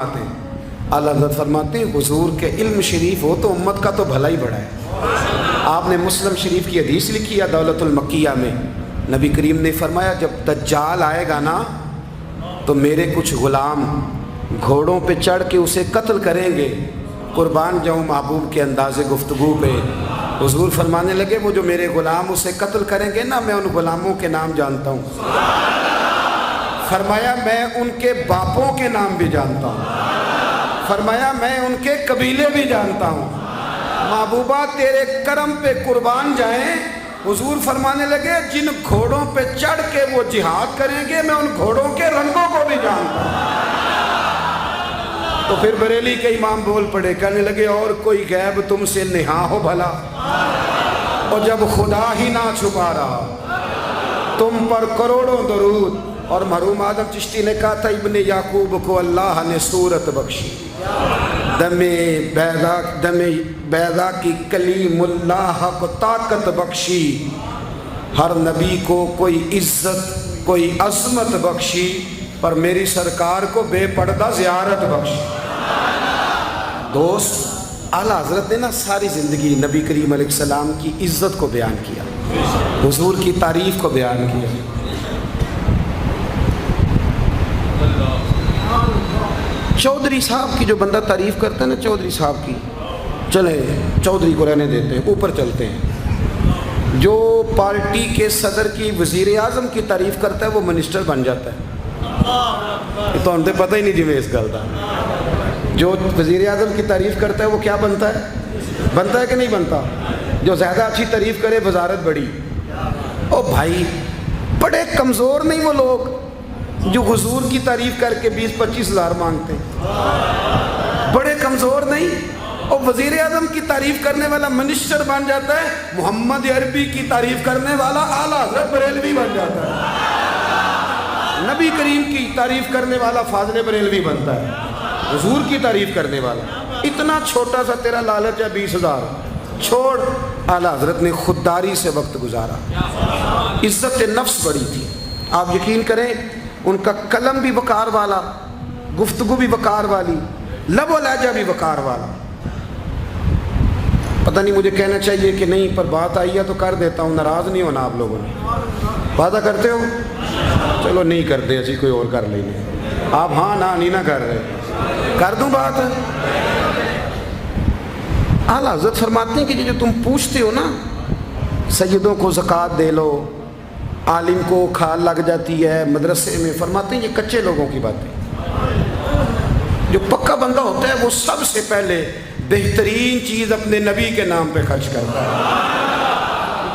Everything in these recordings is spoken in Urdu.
آتے ہیں اعلیٰ حضرت فرماتے ہیں حضور کے علم شریف ہو تو امت کا تو بھلا ہی بڑا ہے۔ آپ نے مسلم شریف کی حدیث لکھی ہے دولت المکیہ میں، نبی کریم نے فرمایا جب دجال آئے گا نا تو میرے کچھ غلام گھوڑوں پہ چڑھ کے اسے قتل کریں گے، قربان جاؤں محبوب کے انداز گفتگو پہ۔ حضور فرمانے لگے وہ جو میرے غلام اسے قتل کریں گے نا، میں ان غلاموں کے نام جانتا ہوں۔ فرمایا میں ان کے باپوں کے نام بھی جانتا ہوں، فرمایا میں ان کے قبیلے بھی جانتا ہوں۔ محبوبہ تیرے کرم پہ قربان جائیں۔ حضور فرمانے لگے جن گھوڑوں پہ چڑھ کے وہ جہاد کریں گے میں ان گھوڑوں کے رنگوں کو بھی جانتا ہوں۔ تو پھر بریلی کے امام بول پڑے، کہنے لگے اور کوئی غیب تم سے نہا ہو بھلا، اور جب خدا ہی نہ چھپا رہا تم پر کروڑوں درود۔ اور مرحوم آدم چشتی نے کہا تھا ابن یعقوب کو اللہ نے صورت بخشی، دم بیضا کی کلیم اللہ کو طاقت بخشی، ہر نبی کو کوئی عزت کوئی عظمت بخشی، پر میری سرکار کو بے پردہ زیارت بخشی۔ دوست اعلیٰ حضرت نے نا ساری زندگی نبی کریم علیہ السلام کی عزت کو بیان کیا، حضور کی تعریف کو بیان کیا۔ چودھری صاحب کی جو بندہ تعریف کرتا ہے نا، چودھری صاحب کی، چلیں چودھری کو رہنے دیتے ہیں، اوپر چلتے ہیں۔ جو پارٹی کے صدر کی وزیر اعظم کی تعریف کرتا ہے وہ منسٹر بن جاتا ہے۔ یہ تو ہمیں پتہ ہی نہیں جی میں اس گل کا۔ جو وزیر اعظم کی تعریف کرتا ہے وہ کیا بنتا ہے کہ نہیں بنتا؟ جو زیادہ اچھی تعریف کرے وزارت بڑی۔ او بھائی بڑے کمزور نہیں وہ لوگ جو حضور کی تعریف کر کے 20-25 ہزار مانگتے ہیں، بڑے کمزور نہیں۔ اور وزیر اعظم کی تعریف کرنے والا منسٹر بن جاتا ہے، محمد عربی کی تعریف کرنے والا اعلیٰ حضرت بریلوی بن جاتا ہے، نبی کریم کی تعریف کرنے والا فاضل بریلوی بنتا ہے، حضور کی تعریف کرنے والا۔ اتنا چھوٹا سا تیرا لالچ ہے 20,000 چھوڑ۔ اعلیٰ حضرت نے خودداری سے وقت گزارا، عزت نفس بڑی تھی۔ آپ یقین کریں ان کا قلم بھی وقار والا، گفتگو بھی وقار والی، لب و لہجہ بھی وقار والا۔ پتہ نہیں مجھے کہنا چاہیے کہ نہیں، پر بات آئی ہے تو کر دیتا ہوں، ناراض نہیں ہونا آپ لوگوں نے۔ وعدہ کرتے ہو؟ چلو نہیں کرتے، اسی کوئی اور کر لیں گے۔ آپ ہاں نہ نہیں نہ کر رہے، کر دوں بات۔ اعلیٰ حضرت فرماتے ہیں کہ جو تم پوچھتے ہو نا، سیدوں کو زکوٰۃ دے لو، عالم کو کھال لگ جاتی ہے مدرسے میں، فرماتے ہیں یہ کچے لوگوں کی باتیں۔ جو پکا بندہ ہوتا ہے وہ سب سے پہلے بہترین چیز اپنے نبی کے نام پہ خرچ کرتا ہے۔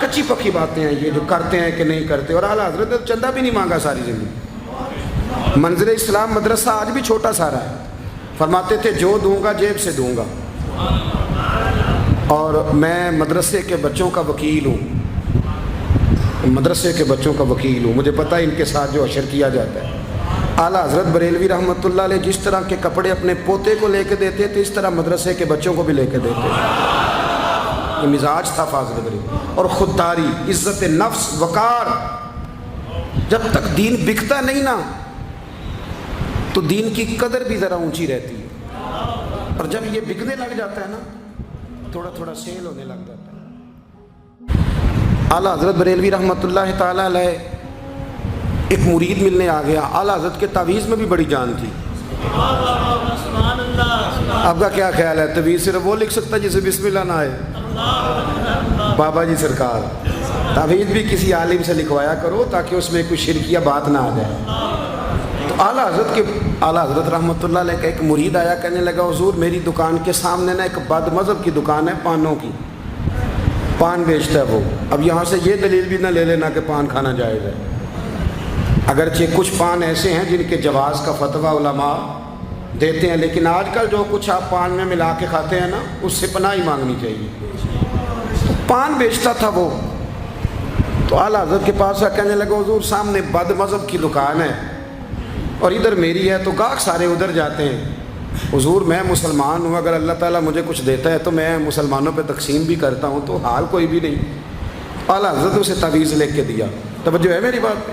کچی پکی باتیں ہیں یہ جو کرتے ہیں کہ نہیں کرتے۔ اور اعلیٰ حضرت نے چندہ بھی نہیں مانگا ساری زندگی۔ منظر اسلام مدرسہ آج بھی چھوٹا سارا ہے، فرماتے تھے جو دوں گا جیب سے دوں گا، اور میں مدرسے کے بچوں کا وکیل ہوں، مدرسے کے بچوں کا وکیل ہوں، مجھے پتہ ہے ان کے ساتھ جو اشر کیا جاتا ہے۔ اعلیٰ حضرت بریلوی رحمۃ اللہ علیہ جس طرح کے کپڑے اپنے پوتے کو لے کے دیتے تھے، اس طرح مدرسے کے بچوں کو بھی لے کے دیتے تھے۔ یہ مزاج تھا فاضل بریلوی۔ اور خودداری، عزت نفس، وقار۔ جب تک دین بکتا نہیں نا تو دین کی قدر بھی ذرا اونچی رہتی ہے، اور جب یہ بکنے لگ جاتا ہے نا تھوڑا تھوڑا سیل ہونے لگ جاتا ہے۔ اعلیٰ حضرت بریلوی رحمۃ اللہ تعالیٰ علیہ ایک مرید ملنے آ گیا۔ اعلیٰ حضرت کے تعویذ میں بھی بڑی جان تھی۔ آپ کا کیا خیال ہے، تعویذ صرف وہ لکھ سکتا جسے بسم اللہ نہ آئے؟ بابا جی سرکار، تعویذ بھی کسی عالم سے لکھوایا کرو تاکہ اس میں کوئی شرکیہ بات نہ آ جائے۔ تو اعلیٰ حضرت رحمۃ اللہ علیہ کا ایک مرید آیا، کہنے لگا حضور میری دکان کے سامنے نا ایک بد مذہب کی دکان ہے، پانوں کی، پان بیچتا ہے وہ۔ اب یہاں سے یہ دلیل بھی نہ لے لینا کہ پان کھانا جائز ہے، اگرچہ کچھ پان ایسے ہیں جن کے جواز کا فتویٰ علماء دیتے ہیں، لیکن آج کل جو کچھ آپ پان میں ملا کے کھاتے ہیں نا اس سے پناہ ہی مانگنی چاہیے۔ پان بیچتا تھا وہ، تو اعلیٰ حضرت کے پاس کہنے لگا حضور سامنے بد مذہب کی دکان ہے اور ادھر میری ہے، تو گاہک سارے ادھر جاتے ہیں، حضور میں مسلمان ہوں، اگر اللہ تعالیٰ مجھے کچھ دیتا ہے تو میں مسلمانوں پہ تقسیم بھی کرتا ہوں، تو حال کوئی بھی نہیں۔ اعلیٰ حضرت اسے تعویذ لکھ کے دیا۔ توجہ ہے میری بات پہ؟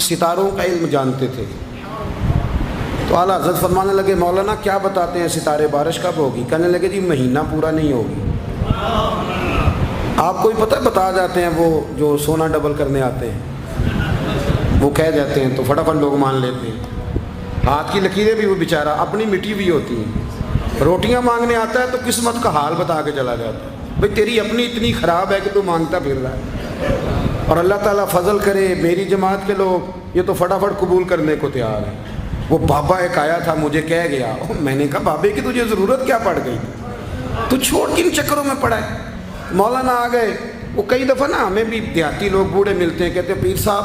ستاروں کا علم جانتے تھے۔ تو اعلیٰ حضرت فرمانے لگے مولانا کیا بتاتے ہیں ستارے بارش کب ہوگی؟ کہنے لگے جی مہینہ پورا نہیں ہوگی۔ آپ کو بھی پتہ ہے بتا جاتے ہیں وہ جو سونا ڈبل کرنے آتے ہیں، وہ کہہ جاتے ہیں تو فٹافٹ لوگ مان لیتے ہیں۔ ہاتھ کی لکیریں بھی وہ بیچارہ اپنی مٹی بھی ہوتی ہیں، روٹیاں مانگنے آتا ہے تو قسمت کا حال بتا کے چلا جاتا ہے، بھئی تیری اپنی اتنی خراب ہے کہ تو مانگتا پھر رہا ہے، اور اللہ تعالیٰ فضل کرے میری جماعت کے لوگ یہ تو فٹافٹ قبول کرنے کو تیار ہیں۔ وہ بابا ایک آیا تھا مجھے کہہ گیا، میں نے کہا بابے کی تجھے ضرورت کیا پڑ گئی، تو چھوڑ کن چکروں میں پڑا ہے۔ مولانا آ گئے، وہ کئی دفعہ نا ہمیں بھی دیہاتی لوگ بوڑھے ملتے ہیں، کہتے ہیں پیر صاحب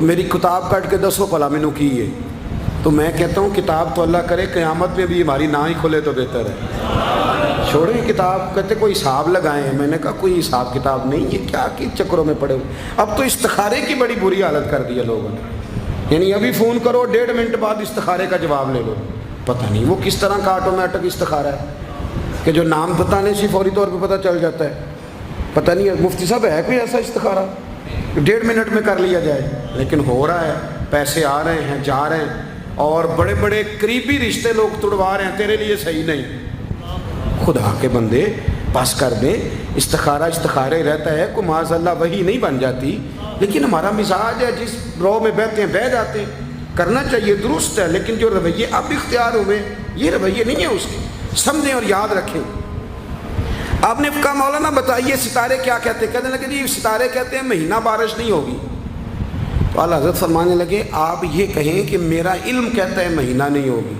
میری کتاب کٹ کے دسو پلا مینو کی ہے، تو میں کہتا ہوں کتاب تو اللہ کرے قیامت میں بھی ہماری نہ ہی کھلے تو بہتر ہے، چھوڑیں کتاب۔ کہتے کوئی حساب لگائیں، میں نے کہا کوئی حساب کتاب نہیں، یہ کیا کی چکروں میں پڑے ہوئے۔ اب تو استخارے کی بڑی بری حالت کر دی ہے لوگوں نے، یعنی ابھی فون کرو 1.5 منٹ بعد استخارے کا جواب لے لو، پتہ نہیں وہ کس طرح کا آٹومیٹک استخارہ ہے کہ جو نام بتانے سے فوری طور پہ پتہ چل جاتا ہے۔ پتہ نہیں مفتی صاحب ہے کوئی ایسا استخارہ 1.5 منٹ میں کر لیا جائے، لیکن ہو رہا ہے، پیسے آ رہے ہیں جا رہے ہیں، اور بڑے بڑے قریبی رشتے لوگ تڑوا رہے ہیں تیرے لیے صحیح نہیں۔ خدا کے بندے بس کر دیں، استخارہ ہی رہتا ہے، کوئی معاذ اللہ وہی نہیں بن جاتی، لیکن ہمارا مزاج ہے جس رو میں بہتے ہیں بہہ جاتے ہیں، کرنا چاہیے درست ہے، لیکن جو رویے اب اختیار ہوئے یہ رویے نہیں ہیں اس کے، سمجھیں اور یاد رکھیں۔ آپ نے کہا مولانا بتائیے ستارے کیا کہتے ہیں؟ کہنے لگے جی ستارے کہتے ہیں مہینہ بارش نہیں ہوگی۔ تو اعلیٰ حضرت فرمانے لگے آپ یہ کہیں کہ میرا علم کہتا ہے مہینہ نہیں ہوگی،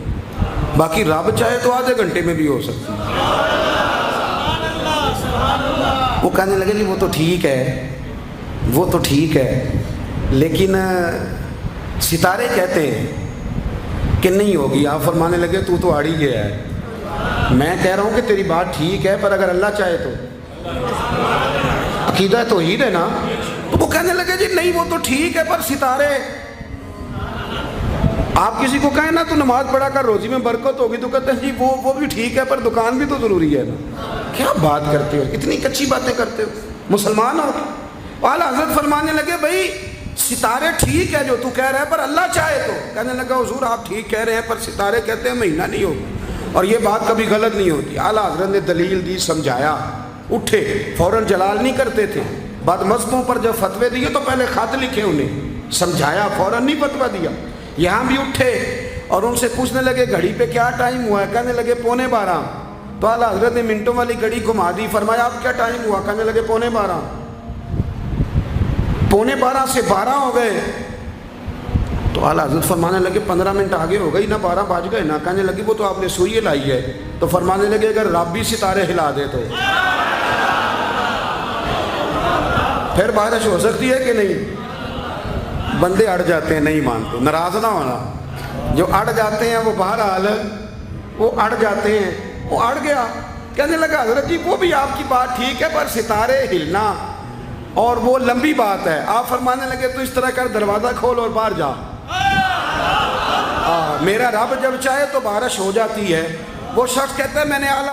باقی رب چاہے تو آدھے گھنٹے میں بھی ہو سکتی ہے۔ وہ کہنے لگے جی وہ تو ٹھیک ہے، وہ تو ٹھیک ہے، لیکن ستارے کہتے ہیں کہ نہیں ہوگی۔ آپ فرمانے لگے تو آڑ ہی گیا ہے، میں کہہ رہا ہوں کہ تیری بات ٹھیک ہے پر اگر اللہ چاہے تو، عقیدہ توحید ہے نا۔ تو وہ کہنے لگے جی نہیں وہ تو ٹھیک ہے پر ستارے، آپ کسی کو کہیں نا تو نماز پڑھا کر روزی میں برکت ہوگی تو کہتے ہیں جی وہ بھی ٹھیک ہے پر دکان بھی تو ضروری ہے نا۔ کیا بات کرتے ہو، اتنی کچی باتیں کرتے ہو، مسلمان ہو۔ اعلیٰ حضرت فرمانے لگے بھائی ستارے ٹھیک ہے جو تو کہہ رہا ہے پر اللہ چاہے تو۔ کہنے لگا حضور آپ ٹھیک کہہ رہے ہیں پر ستارے کہتے ہیں مہینہ نہیں ہوگا، اور یہ بات کبھی غلط نہیں ہوتی۔ اعلیٰ حضرت نے دلیل دی، سمجھایا، اٹھے، فوراً جلال نہیں کرتے تھے، بعد مذہبوں پر جب فتوے دیے تو پہلے خط لکھے، انہیں سمجھایا، فوراً نہیں فتویٰ دیا۔ یہاں بھی اٹھے اور ان سے پوچھنے لگے گھڑی پہ کیا ٹائم ہوا ہے؟ کہنے لگے 11:15۔ تو اعلیٰ حضرت نے منٹوں والی گھڑی گھما دی، فرمایا اب کیا ٹائم ہوا؟ کہنے لگے 11:15۔ 11:15 سے 12 ہو گئے، تو اعلیٰ حضرت فرمانے لگے 15 منٹ آگے ہو گئی نا، 12 بج گئے نا۔ کہنے لگے وہ تو آپ نے سوئی لائی ہے۔ تو فرمانے لگے اگر رب بھی ستارے ہلا دے تو پھر بارش ہو سکتی ہے کہ نہیں؟ بندے اڑ جاتے ہیں، نہیں مانتے، ناراض نہ ہونا، جو اڑ جاتے ہیں وہ بہرحال وہ اڑ جاتے ہیں، وہ اڑ گیا۔ کہنے لگا حضرت جی وہ بھی آپ کی بات ٹھیک ہے پر ستارے ہلنا اور وہ لمبی بات ہے۔ آپ فرمانے لگے تو اس طرح کر دروازہ کھول اور باہر جا، میرا رب جب چاہے تو بارش ہو جاتی ہے۔ وہ شخص کہتا ہے میں نے اعلیٰ